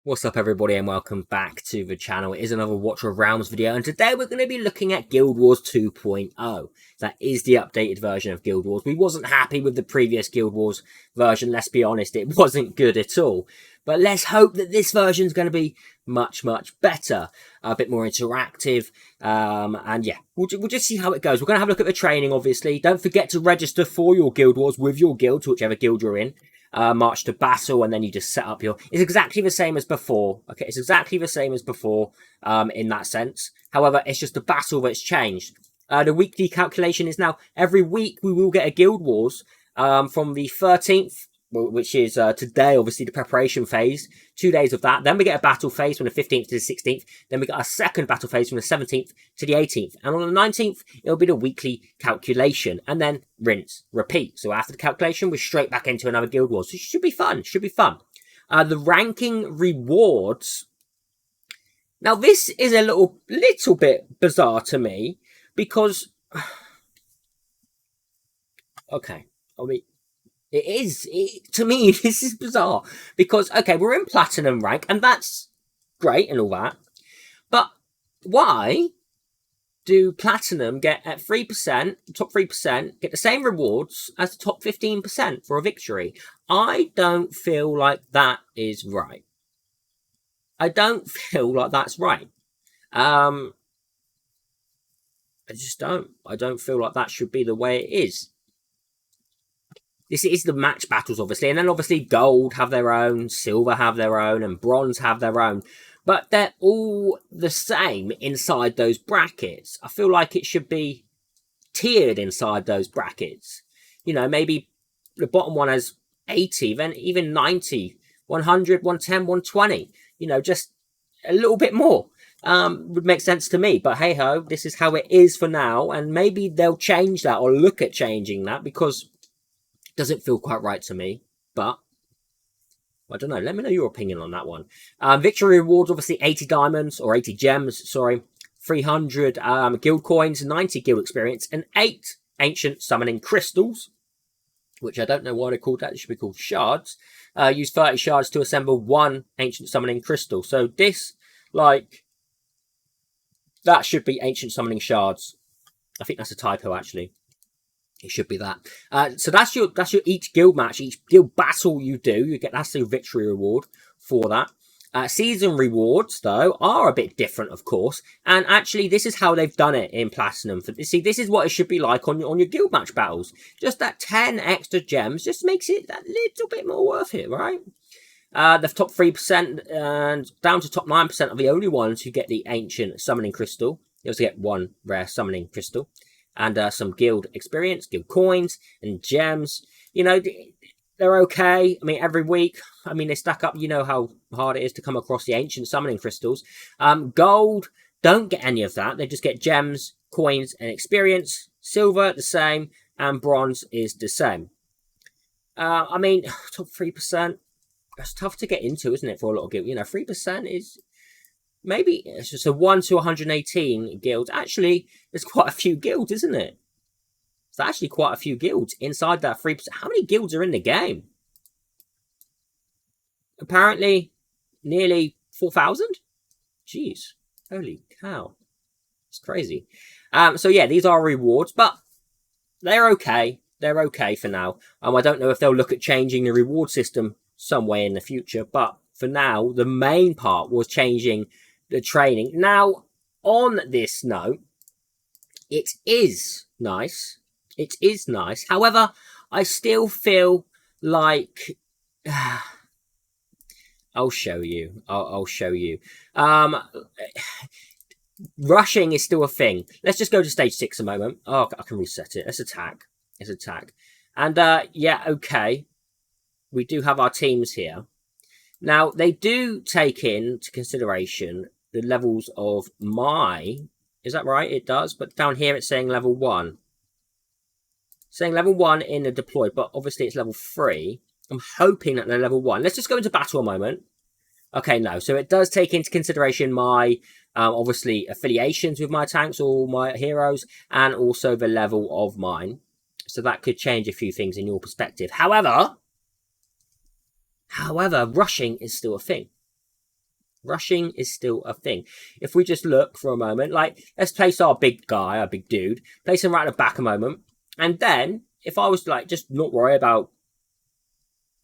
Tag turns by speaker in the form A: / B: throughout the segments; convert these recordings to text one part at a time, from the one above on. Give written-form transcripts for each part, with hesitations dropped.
A: What's up everybody and welcome back to the channel. It is another Watcher of Realms video, and today we're going to be looking at Guild Wars 2.0. That is the updated version of Guild Wars. We wasn't happy with the previous Guild Wars version, let's be honest, it wasn't good at all. But let's hope that this version is going to be much better, a bit more interactive, and yeah, we'll just see how it goes. We're going to have a look at the training, obviously. Don't forget to register for your Guild Wars with your guild, to whichever guild you're in. March to battle, and then you just set up your... It's exactly the same as before. Okay, it's exactly the same as before in that sense. However, it's just the battle that's changed. The weekly calculation is now every week we will get a Guild Wars from the 13th, which is today, obviously, the preparation phase. 2 days of that. Then we get a battle phase from the 15th to the 16th. Then we got a second battle phase from the 17th to the 18th. And on the 19th, it'll be the weekly calculation. And then rinse, repeat. So after the calculation, we're straight back into another Guild Wars. So it should be fun. Should be fun. The ranking rewards. Now, this is a little bit bizarre to me. Because... okay. I mean... to me, this is bizarre. Because, okay, we're in Platinum rank, and that's great and all that. But why do Platinum get at 3%, top 3%, get the same rewards as the top 15% for a victory? I don't feel like that is right. I don't feel like that's right. I just don't. I don't feel like that should be the way it is. This is the match battles, obviously, and then obviously gold have their own, silver have their own, and bronze have their own. But they're all the same inside those brackets. I feel like it should be tiered inside those brackets. You know, maybe the bottom one has 80, then even 90, 100, 110, 120. You know, just a little bit more. Would make sense to me. But hey-ho, this is how it is for now, and maybe they'll change that or look at changing that, because... doesn't feel quite right to me, but I don't know. Let me know your opinion on that one. Victory rewards, obviously 80 diamonds, or 80 gems, sorry. 300 guild coins, 90 guild experience, and 8 ancient summoning crystals, which I don't know why they're called that. It should be called shards. Use 30 shards to assemble 1 ancient summoning crystal. So this, like, that should be ancient summoning shards. I think that's a typo, actually. It should be that. So that's your each guild match, each guild battle you do. You get, that's the victory reward for that. Season rewards, though, are a bit different, of course. And actually, this is how they've done it in Platinum. See, this is what it should be like on your guild match battles. Just that 10 extra gems just makes it that little bit more worth it, right? The top 3% and down to top 9% are the only ones who get the ancient summoning crystal. You also get 1 rare summoning crystal. And some guild experience, guild coins, and gems. You know, they're okay. I mean, every week, I mean, they stack up. You know how hard it is to come across the ancient summoning crystals. Gold don't get any of that. They just get gems, coins, and experience. Silver, the same. And bronze is the same. I mean, top 3%. That's tough to get into, isn't it, for a lot of guilds? You know, 3% is... maybe it's just a 1 to 118 guilds. Actually, there's quite a few guilds, isn't it? There's actually quite a few guilds inside that 3%. How many guilds are in the game? Apparently, nearly 4,000? Jeez. Holy cow. It's crazy. So yeah, these are rewards, but they're okay. They're okay for now. I don't know if they'll look at changing the reward system some way in the future, but for now, the main part was changing the training. Now, on this note, it is nice. It is nice. However, I still feel like... I'll show you. I'll show you. Rushing is still a thing. Let's just go to stage 6 a moment. Oh, I can reset it. Let's attack. Let's attack. And, yeah, okay. We do have our teams here. Now, they do take into consideration the levels of my... Is that right? It does. But down here, it's saying level 1. It's saying level 1 in the deployed, but obviously it's level 3. I'm hoping that they're level 1. Let's just go into battle a moment. Okay, no. So it does take into consideration my, obviously, affiliations with my tanks or my heroes, and also the level of mine. So that could change a few things in your perspective. However, rushing is still a thing. Rushing is still a thing. If we just look for a moment, like, let's place our big guy, our big dude, place him right at the back a moment. And then, if I was to, like, just not worry about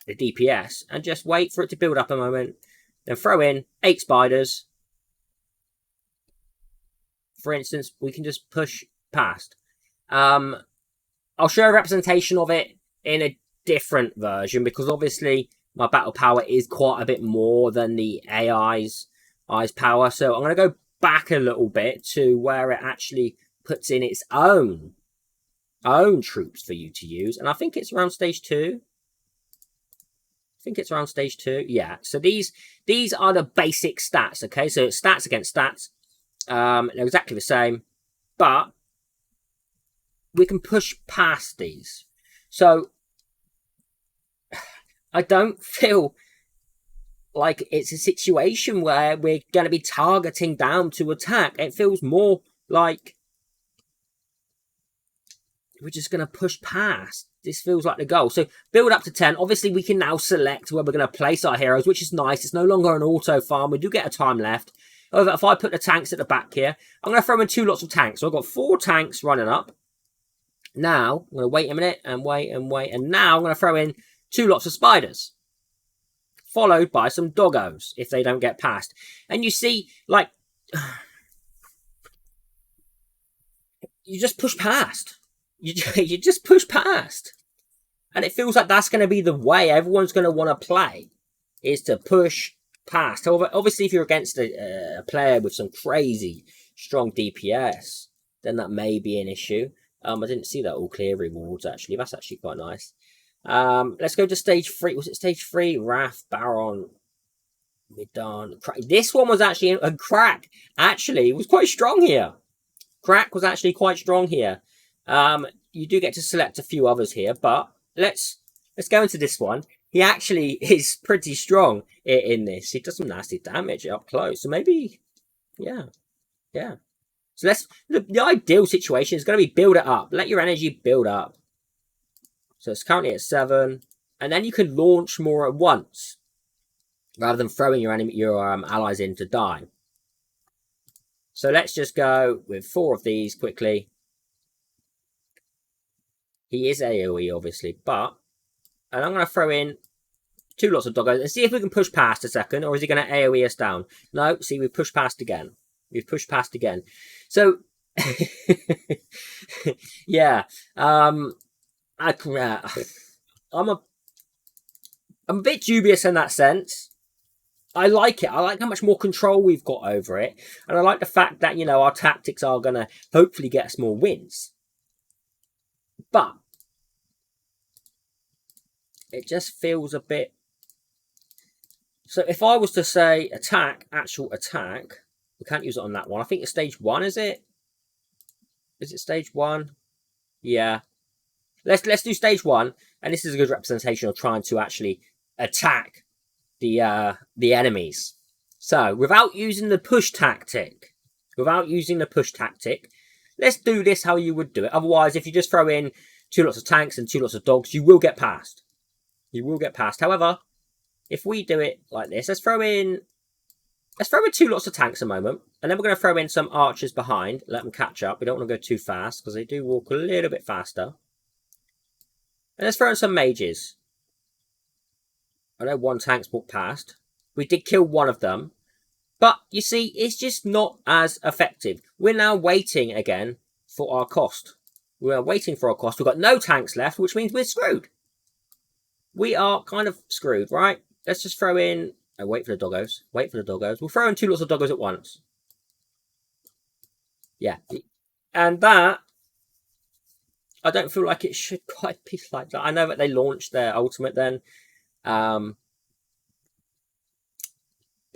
A: the DPS and just wait for it to build up a moment, then throw in 8 spiders. For instance, we can just push past. I'll show a representation of it in a different version because obviously my battle power is quite a bit more than the AI's power. So I'm going to go back a little bit to where it actually puts in its own troops for you to use. And I think it's around stage 2. Yeah. So these are the basic stats. Okay. So it's stats against stats. They're exactly the same, but we can push past these. So I don't feel like it's a situation where we're going to be targeting down to attack. It feels more like we're just going to push past. This feels like the goal. So build up to 10. Obviously, we can now select where we're going to place our heroes, which is nice. It's no longer an auto farm. We do get a time left. However, if I put the tanks at the back here, I'm going to throw in 2 lots of tanks. So I've got 4 tanks running up. Now, I'm going to wait a minute and wait and wait. And now I'm going to throw in 2 lots of spiders. Followed by some doggos if they don't get past. And you see, like, you just push past. You just push past. And it feels like that's going to be the way everyone's going to want to play. Is to push past. However, obviously, if you're against a player with some crazy strong DPS, then that may be an issue. I didn't see that all clear rewards, actually. That's actually quite nice. Let's go to stage 3. Was it stage 3? Wrath, Baron, Midan. This one was actually a crack. Actually, it was quite strong here. Crack was actually quite strong here. You do get to select a few others here, but let's go into this one. He actually is pretty strong in this. He does some nasty damage up close. So maybe, yeah. So the ideal situation is going to be build it up. Let your energy build up. So it's currently at 7. And then you can launch more at once. Rather than throwing your allies in to die. So let's just go with 4 of these quickly. He is AoE, obviously, but... And I'm going to throw in 2 lots of doggos and see if we can push past a second, or is he going to AoE us down? No, see, we've pushed past again. So, yeah, I'm a bit dubious in that sense. I like it. I like how much more control we've got over it. And I like the fact that, you know, our tactics are going to hopefully get us more wins. But it just feels a bit... So if I was to say attack, actual attack, we can't use it on that one. I think it's stage 1, is it? Is it stage 1? Yeah. Let's do stage 1, and this is a good representation of trying to actually attack the enemies. So, without using the push tactic, let's do this how you would do it. Otherwise, if you just throw in 2 lots of tanks and 2 lots of dogs, you will get past. However, if we do it like this, let's throw in 2 lots of tanks a moment, and then we're going to throw in some archers behind, let them catch up. We don't want to go too fast, because they do walk a little bit faster. And let's throw in some mages. I know 1 tank's walked past. We did kill 1 of them. But, you see, it's just not as effective. We're now waiting again for our cost. We're waiting for our cost. We've got no tanks left, which means we're screwed. We are kind of screwed, right? Let's just throw in... Oh, wait for the doggos. We'll throw in 2 lots of doggos at once. Yeah. And that... I don't feel like it should quite be like that. I know that they launched their ultimate then.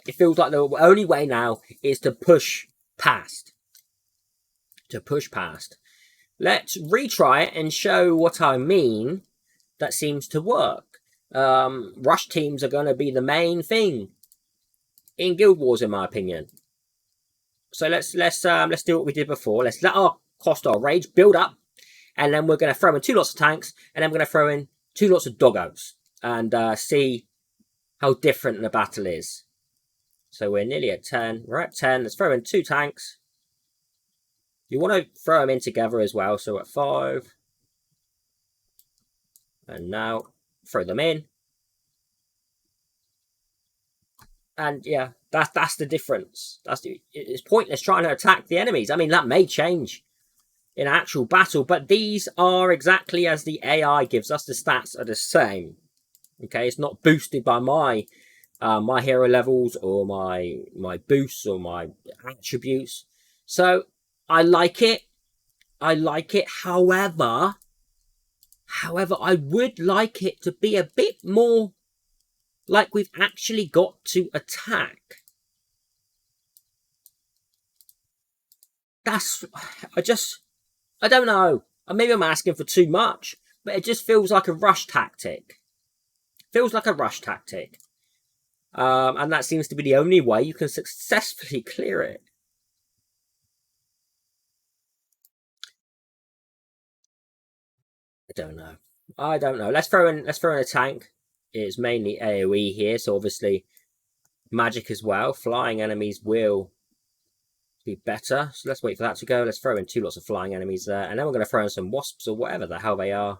A: It feels like the only way now is to push past. Let's retry it and show what I mean that seems to work. Rush teams are going to be the main thing in Guild Wars, in my opinion. So let's do what we did before. Let's let our cost, our rage, build up. And then we're going to throw in 2 lots of tanks. And then we're going to throw in 2 lots of doggos. And see how different the battle is. So we're nearly at 10. We're at 10. Let's throw in 2 tanks. You want to throw them in together as well. So at 5. And now throw them in. And yeah, that's the difference. It's pointless trying to attack the enemies. I mean, that may change in actual battle, but these are exactly as the AI gives us. The stats are the same. Okay, it's not boosted by my hero levels or my boosts or my attributes. So I like it. I like it. However, I would like it to be a bit more like we've actually got to attack. I don't know. Maybe I'm asking for too much, but it just feels like a rush tactic. Feels like a rush tactic. And that seems to be the only way you can successfully clear it. I don't know. Let's throw in a tank. It's mainly AoE here, so obviously magic as well. Flying enemies will be better. So let's wait for that to go. Let's throw in 2 lots of flying enemies there. And then we're going to throw in some wasps or whatever the hell they are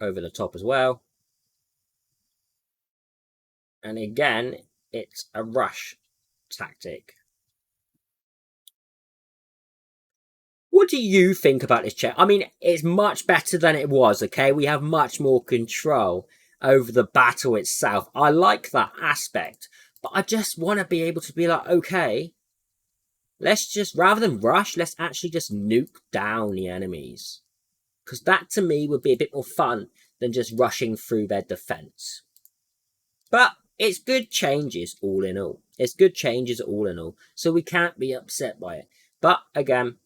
A: over the top as well. And again, it's a rush tactic. What do you think about this chat? I mean, it's much better than it was, okay? We have much more control over the battle itself. I like that aspect. But I just want to be able to be like, okay, let's just, rather than rush, let's actually just nuke down the enemies. Because that, to me, would be a bit more fun than just rushing through their defense. But it's good changes all in all. It's good changes all in all. So we can't be upset by it. But, again,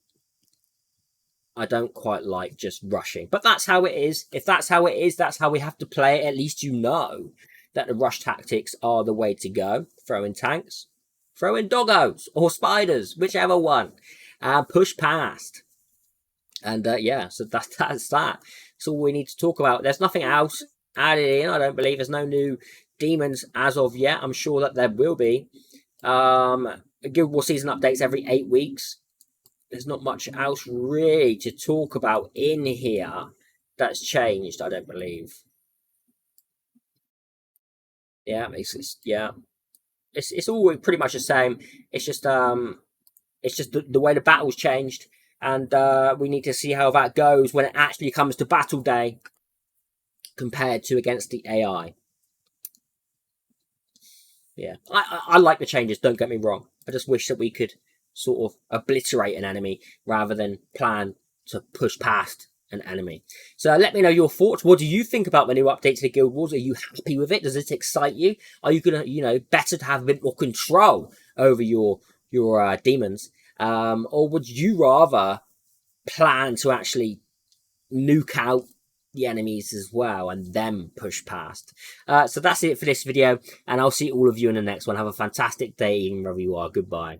A: I don't quite like just rushing. But that's how it is. If that's how it is, that's how we have to play it. At least you know that the rush tactics are the way to go. Throw in tanks. Throw in doggos or spiders, whichever one. Push past. And yeah, so that's that. That's all we need to talk about. There's nothing else added in, I don't believe. There's no new demons as of yet. I'm sure that there will be. Guild War season updates every 8 weeks. There's not much else really to talk about in here that's changed, I don't believe. Yeah, it's all pretty much the same. It's just the way the battle's changed, and we need to see how that goes when it actually comes to battle day compared to against the AI. Yeah, I like the changes, don't get me wrong. I just wish that we could sort of obliterate an enemy rather than plan to push past an enemy. So let me know your thoughts. What do you think about the new update to the Guild Wars? Are you happy with it? Does it excite you? Are you gonna, better to have a bit more control over your demons, or would you rather plan to actually nuke out the enemies as well and then push past? So that's it for this video, and I'll see all of you in the next one. Have a fantastic day, even wherever you are. Goodbye.